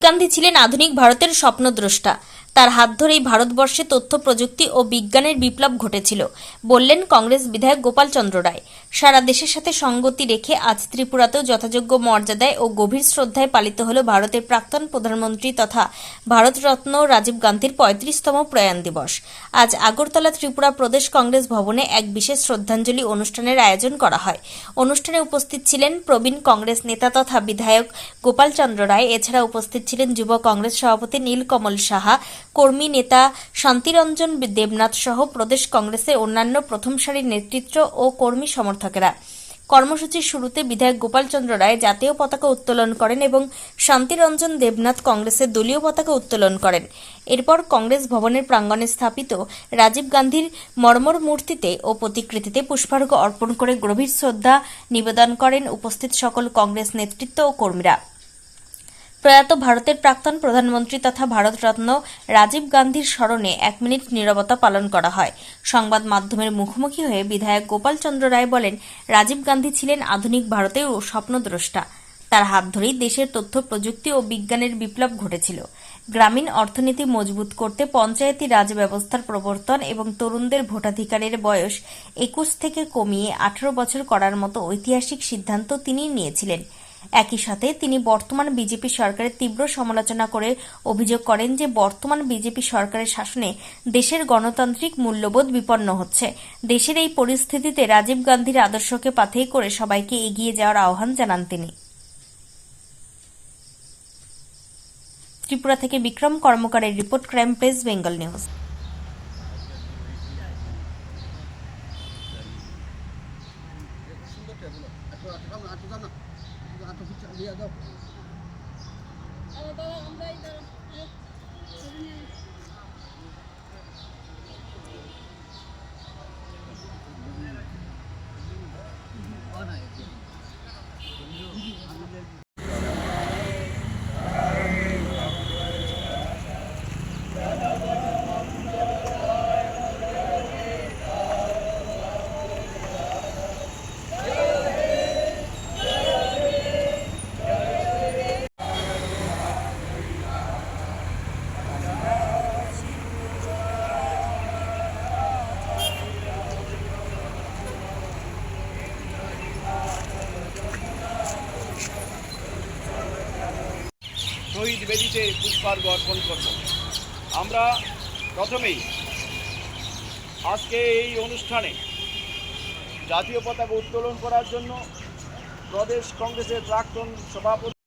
গান্ধী ছিলেন আধুনিক ভারতের স্বপ্নদ্রষ্টা। তার হাত ধরেই ভারতবর্ষে তথ্য প্রযুক্তি ও বিজ্ঞানের বিপ্লব ঘটেছিল, বললেন কংগ্রেস বিধায়ক গোপাল চন্দ্র রায়। সারা দেশের সাথে সঙ্গতি রেখে আজ ত্রিপুরাতেও যথাযোগ্য মর্যাদায় ও গভীর শ্রদ্ধায় পালিত হল ভারতের প্রাক্তন প্রধানমন্ত্রী তথা ভারতরত্ন রাজীব গান্ধীর ৩৫তম প্রয়াণ দিবস। আজ আগরতলা ত্রিপুরা প্রদেশ কংগ্রেস ভবনে এক বিশেষ শ্রদ্ধাঞ্জলি অনুষ্ঠানের আয়োজন করা হয়। অনুষ্ঠানে উপস্থিত ছিলেন প্রবীণ কংগ্রেস নেতা তথা বিধায়ক গোপাল চন্দ্র রায়। এছাড়া উপস্থিত ছিলেন যুব কংগ্রেস সভাপতি নীলকমল সাহা, কর্মী নেতা শান্তিরঞ্জন দেবনাথ সহ প্রদেশ কংগ্রেসের অন্যান্য প্রথম সারির নেতৃত্ব ও কর্মী সমর্থকেরা। কর্মসূচির শুরুতে বিধায়ক গোপাল চন্দ্র রায় জাতীয় পতাকা উত্তোলন করেন এবং শান্তিরঞ্জন দেবনাথ কংগ্রেসের দলীয় পতাকা উত্তোলন করেন। এরপর কংগ্রেস ভবনের প্রাঙ্গণে স্থাপিত রাজীব গান্ধীর মর্মর মূর্তিতে ও প্রতিকৃতিতে পুষ্পার্ঘ্য অর্পণ করে গভীর শ্রদ্ধা নিবেদন করেন উপস্থিত সকল কংগ্রেস নেতৃত্ব ও কর্মীরা। প্রয়াত ভারতের প্রাক্তন প্রধানমন্ত্রী তথা ভারতরত্ন রাজীব গান্ধীর স্মরণে 1 মিনিট নীরবতা পালন করা হয়। সংবাদ মাধ্যমের মুখোমুখি হয়ে বিধায়ক গোপাল চন্দ্র রায় বলেন, রাজীব গান্ধী ছিলেন আধুনিক ভারতের স্বপ্নদ্রষ্টা। তার হাত ধরেই দেশের তথ্য প্রযুক্তি ও বিজ্ঞানের বিপ্লব ঘটেছিল। গ্রামীণ অর্থনীতি মজবুত করতে পঞ্চায়েতি রাজ ব্যবস্থার প্রবর্তন এবং তরুণদের ভোটাধিকারের বয়স 21 থেকে কমিয়ে 18 বছর করার মতো ঐতিহাসিক সিদ্ধান্ত তিনি নিয়েছিলেন। একই সাথে তিনি বর্তমান বিজেপি সরকারের তীব্র সমালোচনা করে অভিযোগ করেন যে বর্তমান বিজেপি সরকারের শাসনে দেশের গণতান্ত্রিক মূল্যবোধ বিপন্ন হচ্ছে। দেশের এই পরিস্থিতিতে রাজীব গান্ধীর আদর্শকে পাথেয় করে সবাইকে এগিয়ে যাওয়ার আহ্বান জানান তিনি। ত্রিপুরা থেকে বিক্রম কর্মকারের report, crime press Bengal news. শহীদ বেদিতে পুষ্পার্ঘ্য অর্পণ করব। আমরা প্রথমেই আজকে এই অনুষ্ঠানে জাতীয় পতাকা উত্তোলন করার জন্য প্রদেশ কংগ্রেসের প্রাক্তন সভাপতি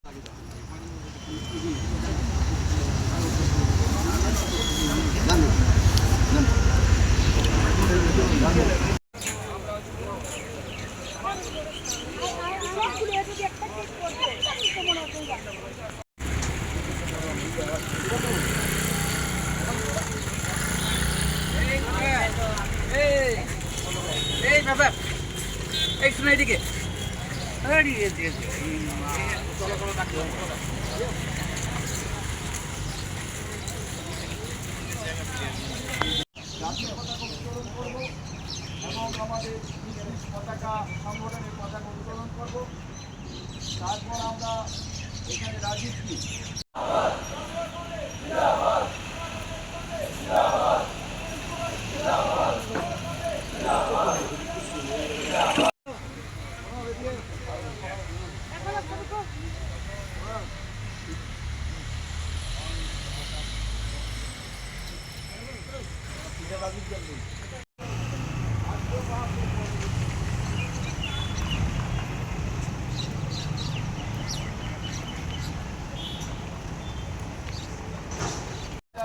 এবং আমাদের পতাকা সংগঠনের পতাকা উত্তোলন করব। তারপর আমরা এখানে রাজীবজি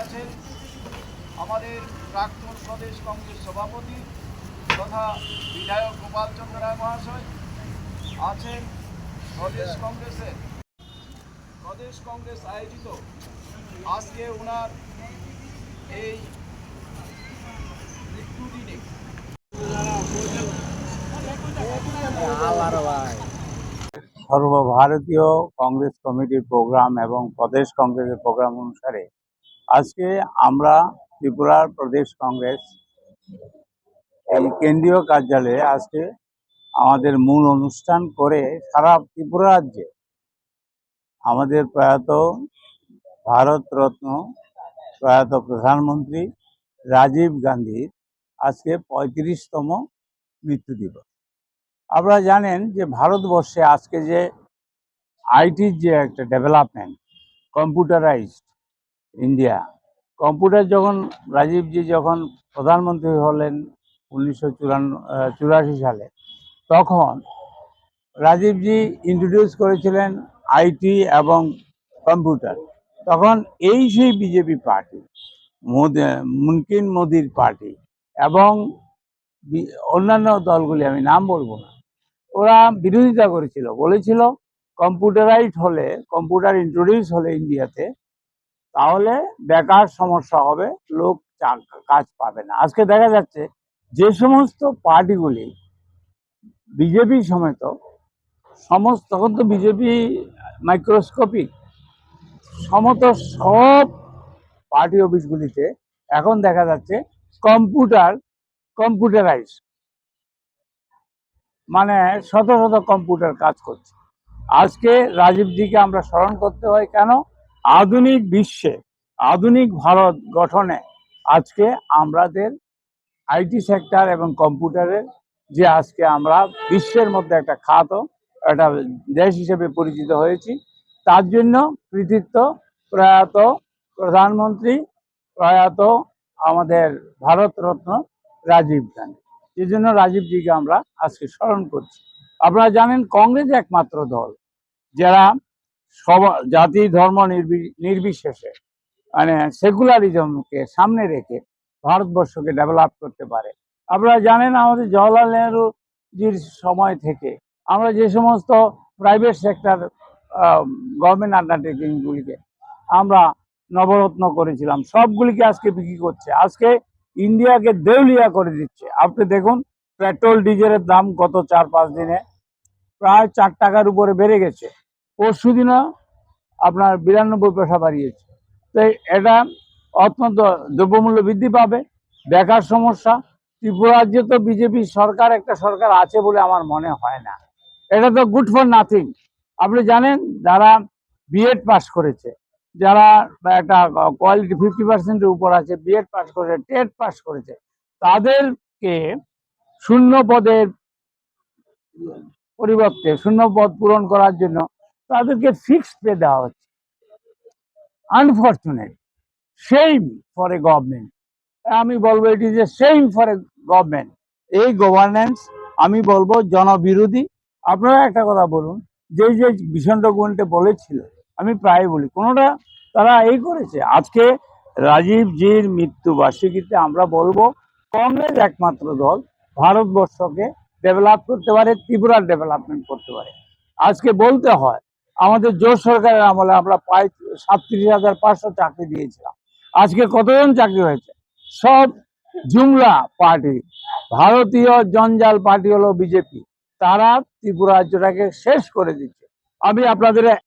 আছেন আমাদের প্রাক্তন প্রদেশ কংগ্রেস সভাপতি তথা বিধায়ক গোপাল চন্দ্র রায় মহাশয় আছেন। প্রদেশ কংগ্রেস আয়োজিত আজকে ওনার এই মৃত্যু দিনে সর্বভারতীয় কংগ্রেস কমিটির প্রোগ্রাম এবং প্রদেশ কংগ্রেসের প্রোগ্রাম অনুসারে আজকে আমরা ত্রিপুরার প্রদেশ কংগ্রেস এই কেন্দ্রীয় কার্যালয়ে আজকে আমাদের মূল অনুষ্ঠান করে সারা ত্রিপুরা রাজ্যে আমাদের প্রয়াত ভারতরত্ন প্রয়াত প্রধানমন্ত্রী রাজীব গান্ধীর আজকে 35তম মৃত্যু দিবস। আপনারা জানেন যে ভারতবর্ষে আজকে যে আইটির যে একটা ডেভেলপমেন্ট, কম্পিউটারাইজড ইন্ডিয়া, কম্পিউটার যখন রাজীবজি যখন প্রধানমন্ত্রী হলেন 1984 সালে, তখন রাজীবজি ইন্ট্রোডিউস করেছিলেন আইটি এবং কম্পিউটার। তখন এই সেই বিজেপি পার্টি, মুমকিন মোদির পার্টি এবং অন্যান্য দলগুলি, আমি নাম বলবো না, ওরা বিরোধিতা করেছিল, বলেছিল কম্পিউটারাইজড হলে, কম্পিউটার ইন্ট্রোডিউস হলে ইন্ডিয়াতে, তাহলে বেকার সমস্যা হবে, লোক কাজ পাবে না। আজকে দেখা যাচ্ছে যে সমস্ত পার্টিগুলি বিজেপি সমেত সমস্ত, তখন তো বিজেপি মাইক্রোস্কোপিক, সমত সব পার্টি অফিসগুলিতে এখন দেখা যাচ্ছে কম্পিউটারাইজ, মানে শত শত কম্পিউটার কাজ করছে। আজকে রাজীবজিকে আমরা স্মরণ করতে হয় কেন? আধুনিক বিশ্বে, আধুনিক ভারত গঠনে আজকে আমাদের আইটি সেক্টর এবং কম্পিউটারের যে আজকে আমরা বিশ্বের মধ্যে একটা একটা দেশ হিসেবে পরিচিত হয়েছি, তার জন্য কৃতিত্ব প্রয়াত প্রধানমন্ত্রী, প্রয়াত আমাদের ভারতরত্ন রাজীব গান্ধী। এই জন্য রাজীবজিকে আমরা আজকে স্মরণ করছি। আপনারা জানেন কংগ্রেস একমাত্র দল যারা সব জাতি ধর্ম নির্বিশেষে, মানে সেকুলারিজমকে সামনে রেখে ভারতবর্ষকে ডেভেলপ করতে পারে। আপনারা জানেন আমাদের জওয়াহরলাল নেহরুজির সময় থেকে আমরা যে সমস্ত প্রাইভেট সেক্টর গভর্নমেন্ট আন্ডারটেকিংগুলিকে আমরা নবরত্ন করেছিলাম, সবগুলিকে আজকে বিক্রি করছে, আজকে ইন্ডিয়াকে দেউলিয়া করে দিচ্ছে। আপনি দেখুন পেট্রোল ডিজেলের দাম গত 4-5 দিনে প্রায় 4 টাকার উপরে বেড়ে গেছে। পরশু দিনও আপনার 92 পয়সা বাড়িয়েছে। তো এটা অত্যন্ত দ্রব্যমূল্য বৃদ্ধি পাবে, বেকার সমস্যা। ত্রিপুরা রাজ্যে তো বিজেপি সরকার, একটা সরকার আছে বলে আমার মনে হয় না। এটা তো গুড ফর নাথিং। আপনি জানেন যারা বিএড পাস করেছে, যারা একটা কোয়ালিটি 50%-এর উপর আছে, বিএড পাস করেছে, টেট পাস করেছে, তাদেরকে শূন্য পদের পরিবর্তে, শূন্য পদ পূরণ করার জন্য তাদেরকে ফিক্সড পে দেওয়া হচ্ছে। Unfortunate, shame for a government, আমি বলবো it is a shame for a government। এই গভর্নেন্স আমি বলবো জনবিরোধী। আপনারা একটা কথা বলুন, যে যে ভীষণ ডকুমেন্টে বলেছিল, আমি প্রায় বলি কোনোটা তারা এই করেছে। আজকে রাজীবজির মৃত্যুবার্ষিকীতে আমরা বলবো কংগ্রেস একমাত্র দল ভারতবর্ষকে ডেভেলপ করতে পারে, ত্রিপুরার ডেভেলপমেন্ট করতে পারে। আজকে বলতে হয় আমাদের জোট সরকারের আমলে আমরা প্রায় 37,500 চাকরি দিয়েছিলাম, আজকে কতজন চাকরি হয়েছে? সব জুমলা পার্টি, ভারতীয় জঞ্জাল পার্টি হলো বিজেপি, তারা ত্রিপুরা রাজ্যটাকে শেষ করে দিচ্ছে। আমি আপনাদের